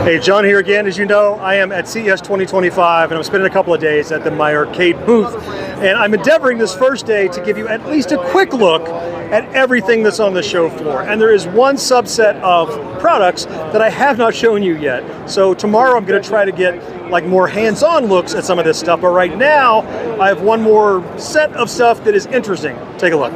Hey, John here again. As you know, I am at CES 2025 and I'm spending a couple of days at the My Arcade booth. And I'm endeavoring this first day to give you at least a quick look at everything that's on the show floor. And there is one subset of products that I have not shown you yet. So tomorrow I'm going to try to get like more hands-on looks at some of this stuff. But right now, I have one more set of stuff that is interesting. Take a look.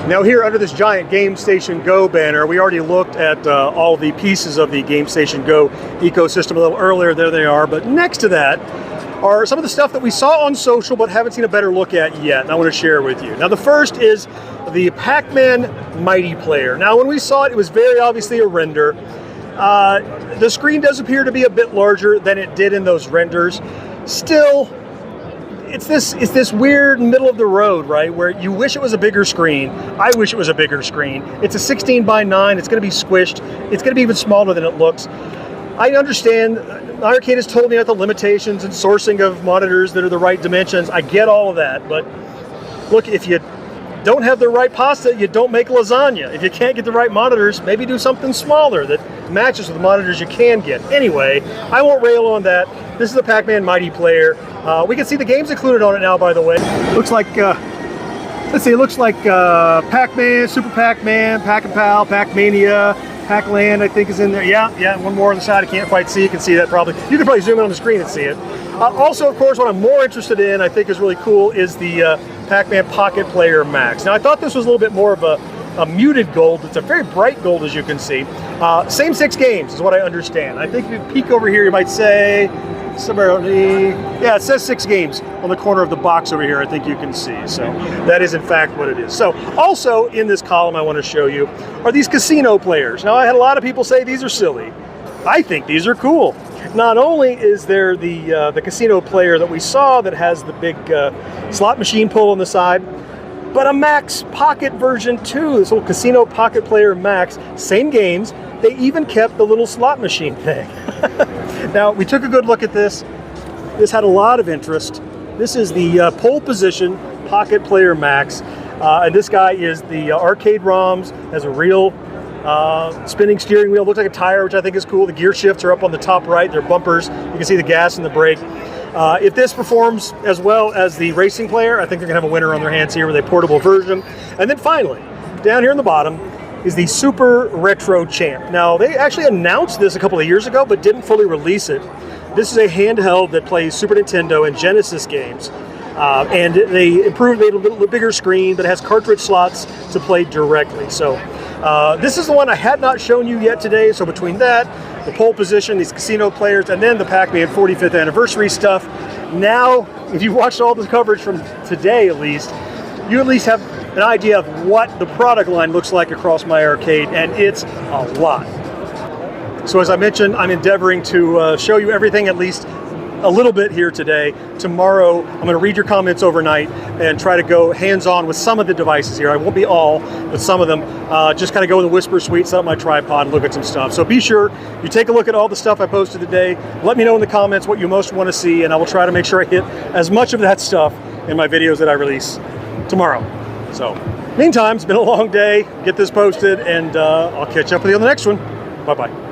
Now here under this giant Game Station Go banner, we already looked at all the pieces of the Game Station Go ecosystem a little earlier. There they are. But next to that are some of the stuff that we saw on social but haven't seen a better look at yet, and I want to share with you. Now the first is the Pac-Man Mighty Player. Now when we saw it, it was very obviously a render. The screen does appear to be a bit larger than it did in those renders. Still, it's this weird middle of the road, right, where you wish it was a bigger screen. I wish it was a bigger screen. It's a 16:9. It's going to be squished. It's going to be even smaller than it looks. I understand My Arcade has told me about the limitations and sourcing of monitors that are the right dimensions. I get all of that, but look, if you don't have the right pasta, you don't make lasagna. If you can't get the right monitors, maybe do something smaller that matches with the monitors you can get. Anyway, I won't rail on that. This is the Pac-Man Mighty Player. We can see the games included on it now, by the way. Looks like, let's see, it looks like Pac-Man, Super Pac-Man, Pac-and-Pal, Pac-Mania, Pac-Land, I think is in there. Yeah, one more on the side I can't quite see. You can see that probably. You can probably zoom in on the screen and see it. Also, of course, what I'm more interested in, I think is really cool, is the Pac-Man Pocket Player Max. Now, I thought this was a little bit more of a muted gold. It's a very bright gold, as you can see. Same 6 games is what I understand. I think if you peek over here, you might say, somewhere on the, yeah, it says 6 games on the corner of the box over here, I think you can see. So that is in fact what it is. So also in this column I want to show you are these casino players. Now I had a lot of people say these are silly. I think these are cool. Not only is there the casino player that we saw that has the big slot machine pull on the side, but a Max Pocket version too, this little Casino Pocket Player Max, same games. They even kept the little slot machine thing. Now, we took a good look at this. This had a lot of interest. This is the pole position Pocket Player Max. And this guy is the arcade ROMs, has a real spinning steering wheel. Looks like a tire, which I think is cool. The gear shifts are up on the top right. They're bumpers. You can see the gas and the brake. If this performs as well as the racing player, I think they're going to have a winner on their hands here with a portable version. And then finally, down here in the bottom, is the Super Retro Champ. Now, they actually announced this a couple of years ago, but didn't fully release it. This is a handheld that plays Super Nintendo and Genesis games. And they improved, made a little bigger screen, but it has cartridge slots to play directly. So this is the one I had not shown you yet today. So between that, the pole position, these casino players, and then the Pac-Man 45th anniversary stuff, now, if you've watched all the coverage from today at least, you at least have an idea of what the product line looks like across My Arcade, and it's a lot. So as I mentioned, I'm endeavoring to show you everything at least a little bit here today. Tomorrow, I'm going to read your comments overnight and try to go hands-on with some of the devices here. I won't be all, but some of them. Just kind of go in the Whisper Suite, set up my tripod, and look at some stuff. So be sure you take a look at all the stuff I posted today. Let me know in the comments what you most want to see, and I will try to make sure I hit as much of that stuff in my videos that I release tomorrow. So, meantime, it's been a long day. Get this posted, and I'll catch up with you on the next one. Bye-bye.